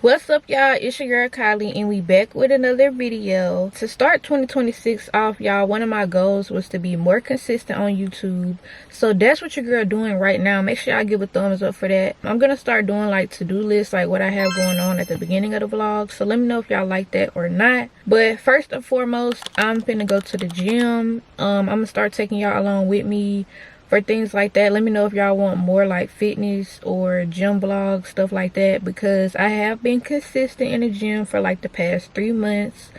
What's up, y'all? It's your girl Kylie, and we back with another video. To start 2026 off, y'all, one of my goals was to be more consistent on YouTube. So that's what your girl doing right now. Make sure y'all give a thumbs up for that. I'm gonna start doing like to-do lists, like what I have going on at the beginning of the vlog. So let me know if y'all like that or not. But first and foremost, I'm finna go to the gym. I'm gonna start taking y'all along with me for things like that. Let me know if y'all want more like fitness or gym vlogs, stuff like that, because I have been consistent in the gym for like the past 3 months.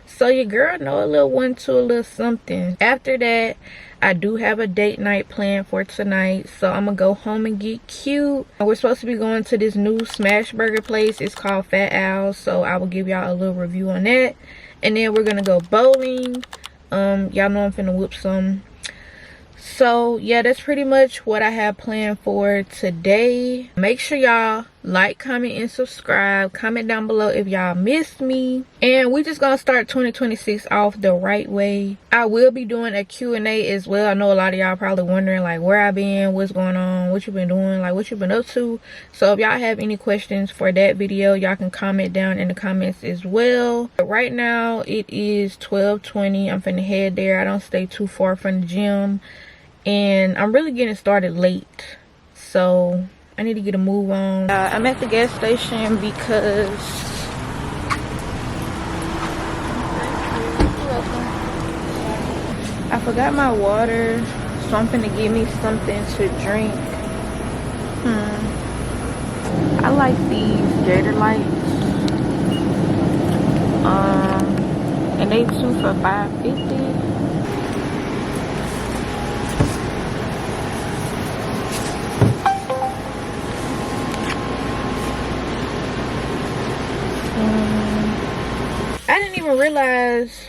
So your girl know a little one to a little something. After that, I do have a date night planned for tonight, so I'm gonna go home and get cute. We're supposed to be going to this new smash burger place. It's called Fat Al's, so I will give y'all a little review on that. And then we're gonna go bowling. Y'all know I'm finna whoop some. So yeah, that's pretty much what I have planned for today. Make sure y'all like, comment, and subscribe. Comment down below if y'all missed me. And we just gonna start 2026 off the right way. I will be doing a Q&A as well. I know a lot of y'all probably wondering like where I been, what's going on, what you been doing, like what you been up to. So if y'all have any questions for that video, y'all can comment down in the comments as well. But right now it is 12:20. I'm finna head there. I don't stay too far from the gym, and I'm really getting started late, so I need to get a move on. I'm at the gas station because I forgot my water, so I'm finna get me something to drink. I like these Gator lights, and they 2 for $5.50. I didn't even realize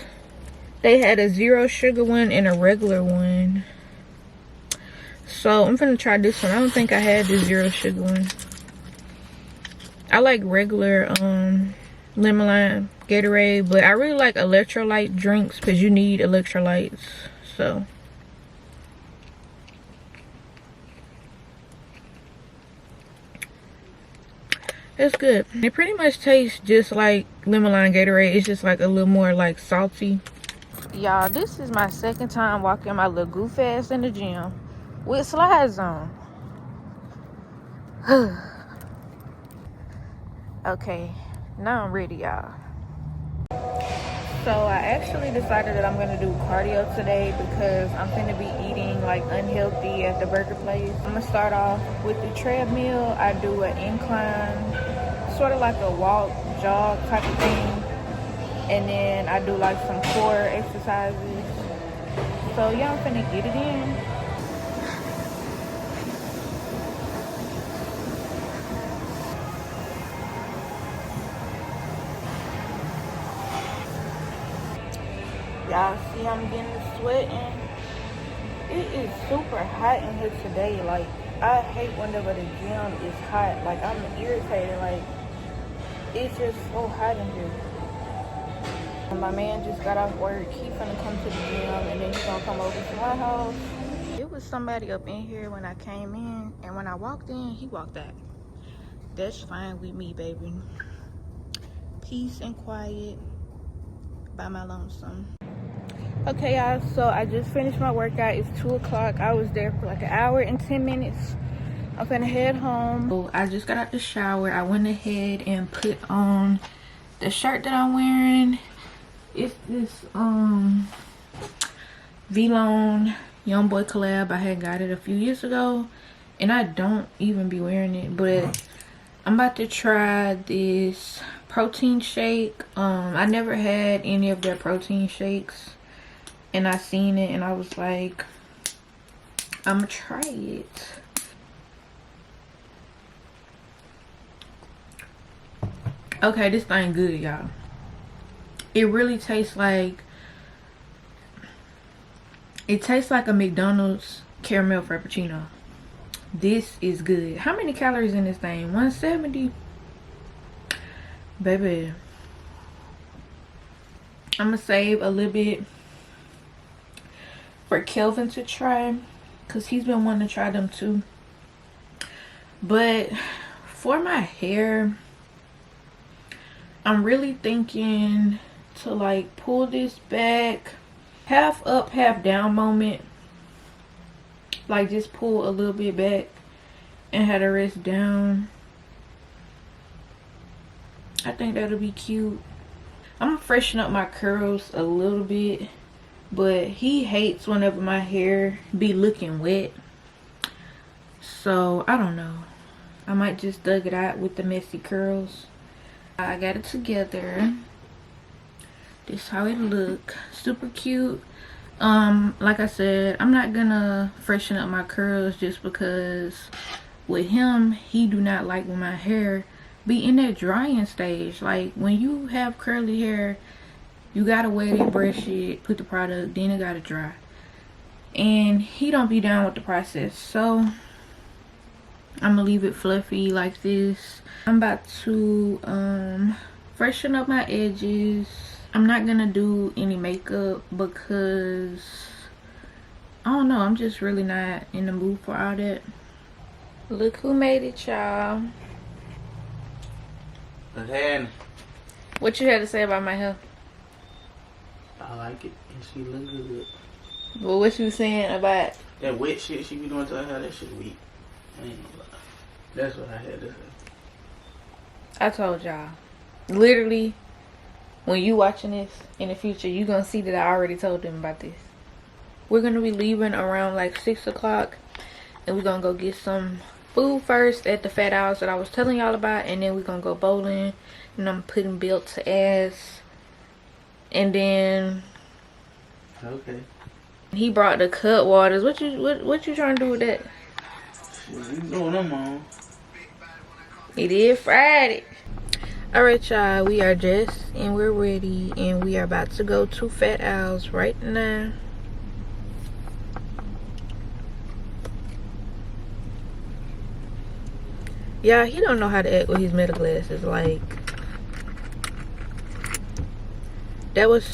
they had a 0 sugar one and a regular one. So I'm gonna try this one. I don't think I had the 0 sugar one. I like regular lemon lime Gatorade, but I really like electrolyte drinks because you need electrolytes. So it's good. It pretty much tastes just like lemon lime Gatorade. It's just like a little more like salty. Y'all, this is my second time walking my little goof ass in the gym with slides on. Okay, now I'm ready, y'all. So I actually decided that I'm gonna do cardio today because I'm gonna be eating like unhealthy at the burger place. I'm gonna start off with the treadmill. I do an incline, sort of like a walk, jog type of thing. And then I do like some core exercises. So yeah, I'm finna get it in. Y'all see I'm getting the sweating. It is super hot in here today. Like, I hate whenever the gym is hot. Like, I'm irritated. Like, it's just so hot in here. My man just got off work. He's gonna come to the gym and then he's gonna come over to my house. It was somebody up in here when I came in, and when I walked in, he walked out. That's fine with me, baby. Peace and quiet by my lonesome. Okay, y'all, so I just finished my workout. It's 2 o'clock. I was there for like an hour and 10 minutes. I'm gonna head home. So I just got out the shower. I went ahead and put on the shirt that I'm wearing. It's this V-Lone Youngboy collab. I had got it a few years ago, and I don't even be wearing it, but I'm about to try this protein shake. I never had any of their protein shakes, and I seen it and I was like, I'm gonna try it. Okay, this thing good, y'all. It really tastes like, it tastes like a McDonald's caramel frappuccino. This is good. How many calories in this thing? 170? Baby, I'm gonna save a little bit for Kelvin to try, because he's been wanting to try them too. But for my hair, I'm really thinking to like pull this back, half up, half down moment. Like just pull a little bit back and have the rest down. I think that'll be cute. I'm gonna freshen up my curls a little bit, but he hates whenever my hair be looking wet. So I don't know, I might just thug it out with the messy curls. I got it together. This is how it look. Super cute. Like I said, I'm not gonna freshen up my curls just because with him, he do not like when my hair be in that drying stage. Like when you have curly hair, you gotta wet it, brush it, put the product, then it gotta dry. And he don't be down with the process, so I'm gonna leave it fluffy like this. I'm about to freshen up my edges. I'm not gonna do any makeup because I don't know, I'm just really not in the mood for all that. Look who made it, y'all. What you had to say about my hair? I like it, and she look good. Well, what you saying about that wet shit she be doing to her hair? That shit weak. I ain't gonna lie. That's what I had to say. I told y'all. Literally, when you watching this in the future, you gonna see that I already told them about this. We're gonna be leaving around like 6 o'clock, and we're gonna go get some food first at the Fat House that I was telling y'all about, and then we're gonna go bowling, and I'm putting built to ass. And then okay, he brought the cut waters. What you trying to do with that? You doing them on? He did Friday. Alright, y'all, we are dressed and we're ready, and we are about to go to Fat Owl's right now. Yeah, he don't know how to act with his metal glasses. Like that was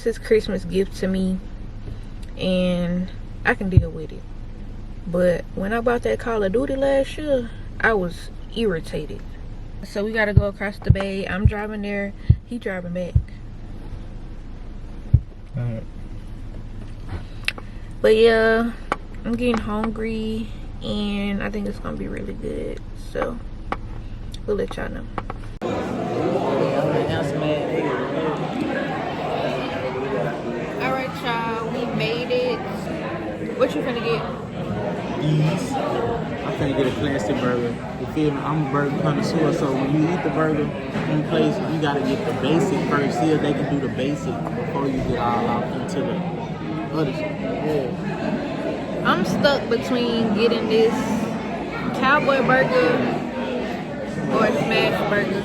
his Christmas gift to me, and I can deal with it. But when I bought that Call of Duty last year, I was irritated. So we gotta go across the bay. I'm driving there, he driving back. Alright. But yeah, I'm getting hungry, and I think it's gonna be really good. So we'll let y'all know. Alright, y'all, we made it. What you finna get? These. I'm finna get a classic burger. You feel me? I'm a burger connoisseur, so when you eat the burger in place, you gotta get the basic first. See if they can do the basic before you get all out into the other shit. Yeah. I'm stuck between getting this cowboy burger or a smash burger.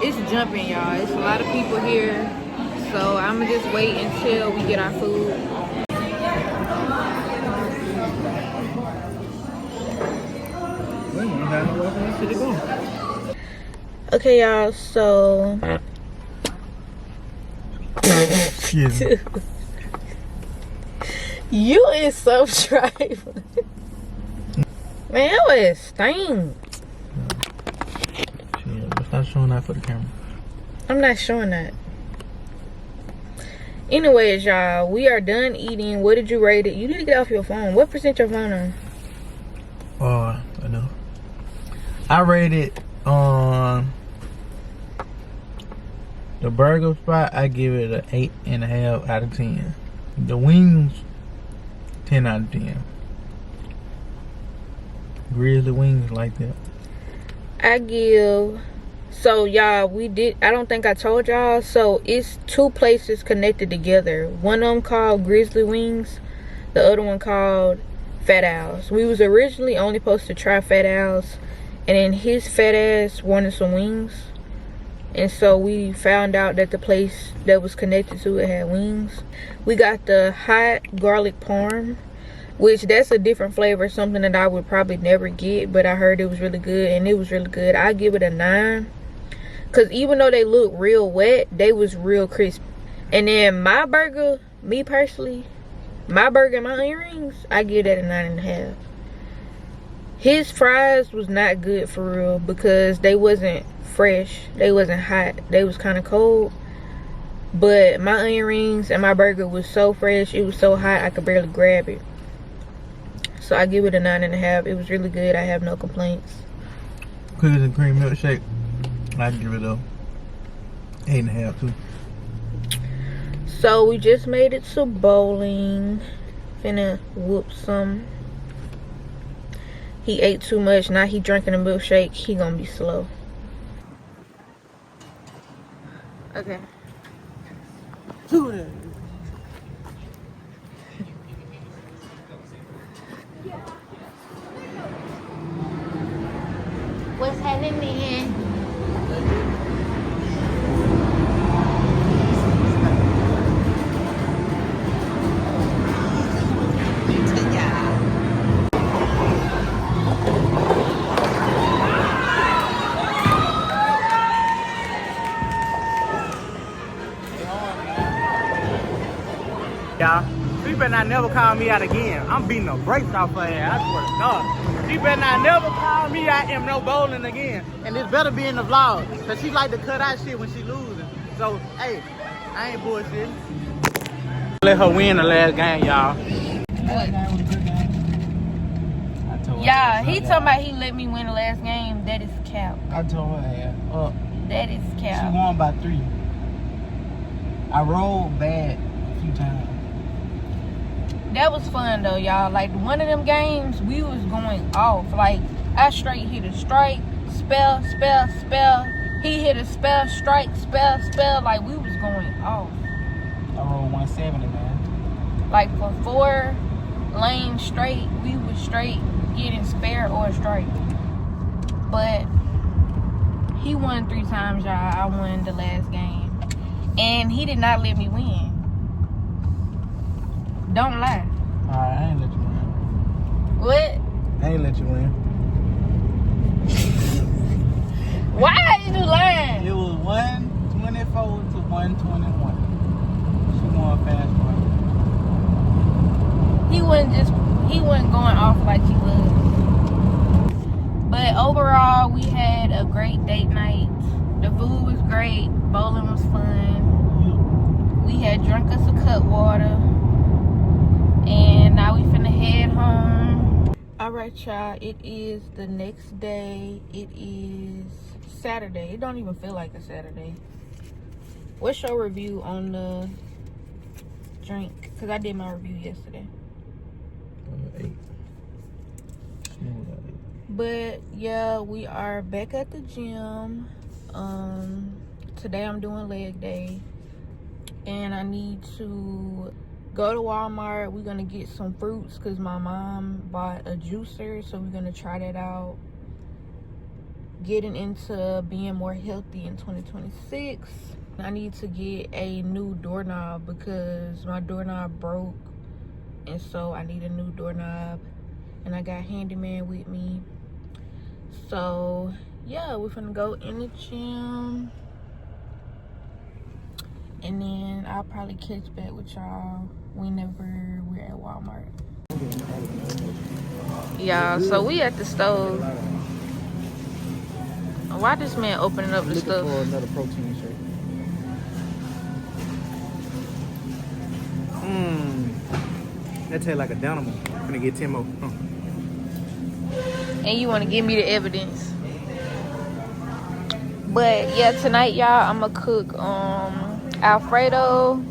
It's jumping, y'all. It's a lot of people here, so I'm gonna just wait until we get our food. Okay, y'all, so you is so trifling. Man, your ass stink. Stop showing that for the camera. I'm not showing that. Anyways, y'all, we are done eating. What did you rate it? You need to get off your phone. What percent your phone on? I know. I rated on the burger spot. I give it an 8.5 out of 10. The wings, 10 out of 10. Grizzly wings like that. I give. So y'all, I don't think I told y'all. So it's two places connected together. One of them called Grizzly Wings, the other one called Fat Owl's. We was originally only supposed to try Fat Owl's, and then his fat ass wanted some wings, and so we found out that the place that was connected to it had wings. We got the hot garlic parm, which that's a different flavor, something that I would probably never get, but I heard it was really good, and it was really good. I give it a 9, because even though they look real wet, they was real crisp. And then my burger, me personally, my burger and my earrings, I give that a 9.5. His fries was not good for real because they wasn't fresh. They wasn't hot. They was kind of cold. But my onion rings and my burger was so fresh. It was so hot I could barely grab it. So I give it a 9.5. It was really good. I have no complaints. Cookies and cream milkshake. I give it a 8.5 too. So we just made it to bowling. Finna whoop some. He ate too much. Now he drinking a milkshake. He gonna be slow. Okay. What's happening? Y'all, she better not never call me out again. I'm beating the brakes off her ass, I swear to God. She better not never call me out in no bowling again. And this better be in the vlog, because she like to cut out shit when she losing. So, hey, I ain't bullshit. Let her win the last game, y'all. Yeah, he talking about he let me win the last game. That is cap. I told her ass. That is cap. She won by 3. I rolled bad a few times. That was fun though, y'all. Like one of them games, we was going off. Like I straight hit a strike, spell. He hit a spell, strike, spell. Like we was going off. I rolled 170, man. Like for 4 lanes straight, we was straight getting spare or strike. But he won 3 times, y'all. I won the last game, and he did not let me win. Don't lie. Alright, I ain't let you win. What? I ain't let you win. Why are you lying? It was 124 to 121. She won fast one. He wasn't going off like he was. But overall, we had a great date night. The food was great. Bowling was fun. We had drunk us a cut water. And now we finna head home. Alright, y'all. It is the next day. It is Saturday. It don't even feel like a Saturday. What's your review on the drink? Because I did my review yesterday. 8. Smooth at 8. But yeah, we are back at the gym. Today I'm doing leg day. And I need to go to Walmart. We're gonna get some fruits because my mom bought a juicer, so we're gonna try that out. Getting into being more healthy in 2026. I need to get a new doorknob because my doorknob broke, and so I need a new doorknob. And I got handyman with me. So yeah, we're gonna go in the gym. And then I'll probably catch back with y'all whenever we're at Walmart. Y'all, so we at the stove. Why this man opening up the stuff? For another protein shake. That tastes like a dynamo. I'm gonna get 10 more. And you want to give me the evidence. But yeah, tonight, y'all, I'm gonna cook Alfredo.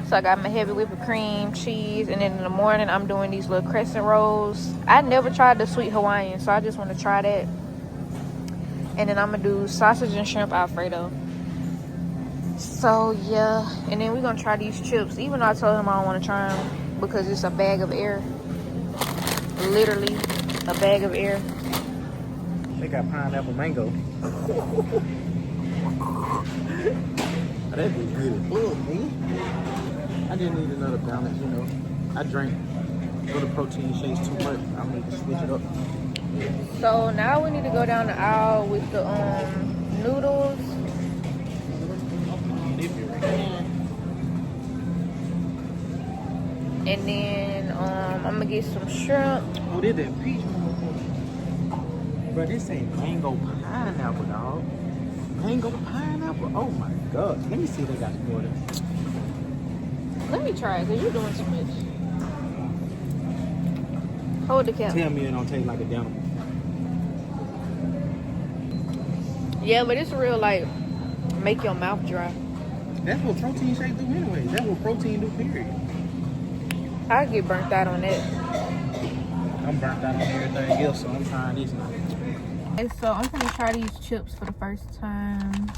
So I got my heavy whipped cream, cheese, and then in the morning I'm doing these little crescent rolls. I never tried the sweet Hawaiian, so I just want to try that. And then I'm gonna do sausage and shrimp Alfredo. So yeah, and then we're gonna try these chips. Even though I told him I don't want to try them because it's a bag of air. Literally a bag of air. They got pineapple mango. That'd be good as fuck, man. I didn't need another balance, you know. I drank little protein shakes too much. I need to switch it up. So now we need to go down the aisle with the noodles. And then I'm gonna get some shrimp. Oh, did that peach? Bro, this ain't mango pineapple, dog. Mango pineapple? Oh my god. Let me see if they got water. Let me try it, because you're doing too much. Hold the cap. Tell me it don't taste like a dental. Yeah, but it's real, like, make your mouth dry. That's what protein shake do anyway. That's what protein do, period. I get burnt out on that. I'm burnt out on everything else, so I'm trying this now. Okay, so I'm gonna try these chips for the first time.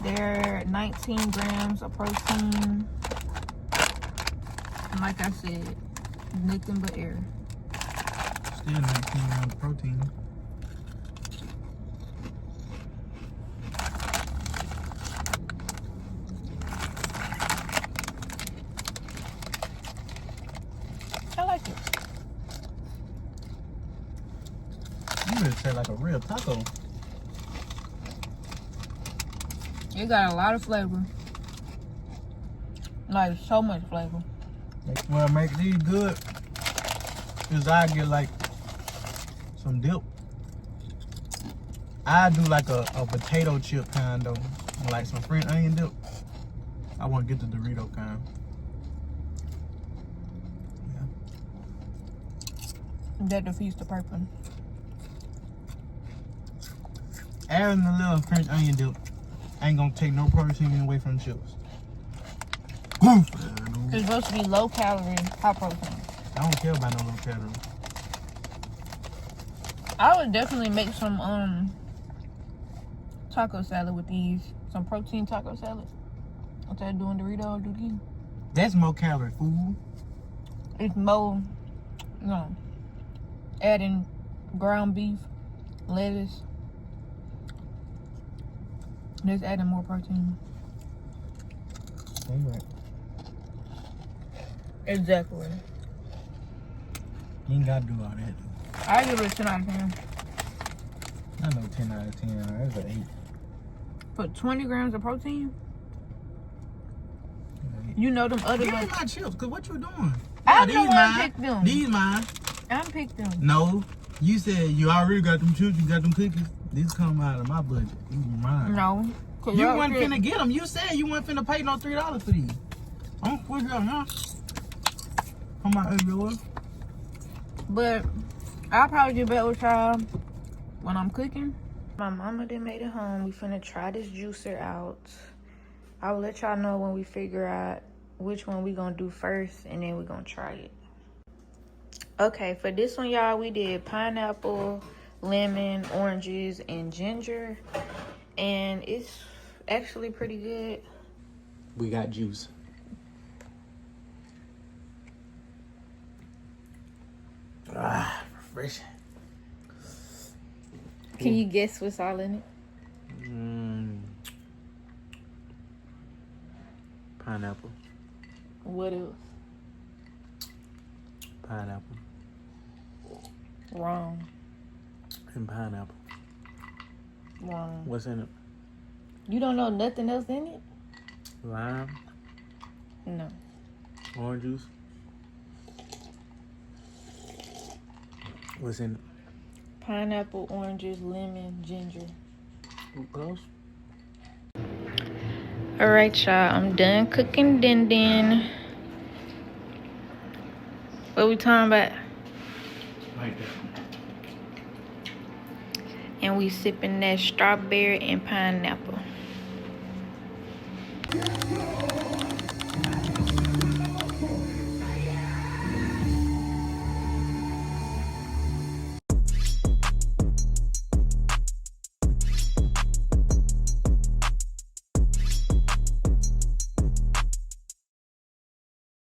They're 19 grams of protein. And like I said, nothing but air. Still 19 grams of protein. I like it. You really taste like a real taco. It got a lot of flavor. Like, so much flavor. What make these good is I get like some dip. I do like a potato chip kind though, like some French onion dip. I want to get the Dorito kind. That defeats the purpose. Adding a little French onion dip ain't gonna take no protein away from the chips. It's supposed to be low calorie, high protein. I don't care about no low calorie. I would definitely make some taco salad with these. Some protein taco salad. Instead of doing Dorito, do these. That's more calorie food. It's more, no. Adding ground beef, lettuce. Just adding more protein. Anyway, Exactly. you ain't gotta do all that. I give it a 10 out of 10. I know 10 out of 10. That's an 8. Put 20 grams of protein. You know them other Give me ones. my chips, cause what you doing? I'm Yeah, the these one mine. picked them. These mine. I picked them. No, you said you already got them chips, you got them cookies. These come out of my budget. These are mine. No. You wasn't finna get them. You said you wasn't finna pay no $3 for these. I'm quick up now. How much is yours? But I'll probably get back with y'all when I'm cooking. My mama done made it home. We finna try this juicer out. I'll let y'all know when we figure out which one we gonna do first, and then we gonna try it. Okay, for this one, y'all, we did pineapple, lemon, oranges, and ginger. And it's actually pretty good. We got juice. Ah, refreshing. Can you guess what's all in it? Pineapple. What else? Pineapple. Wrong. And pineapple. Wrong. What's in it? You don't know nothing else in it? Lime. No. Orange juice. What's in it? Pineapple, oranges, lemon, ginger. Close. All right, y'all. I'm done cooking din din. What we talking about? Like that. And we sipping that strawberry and pineapple.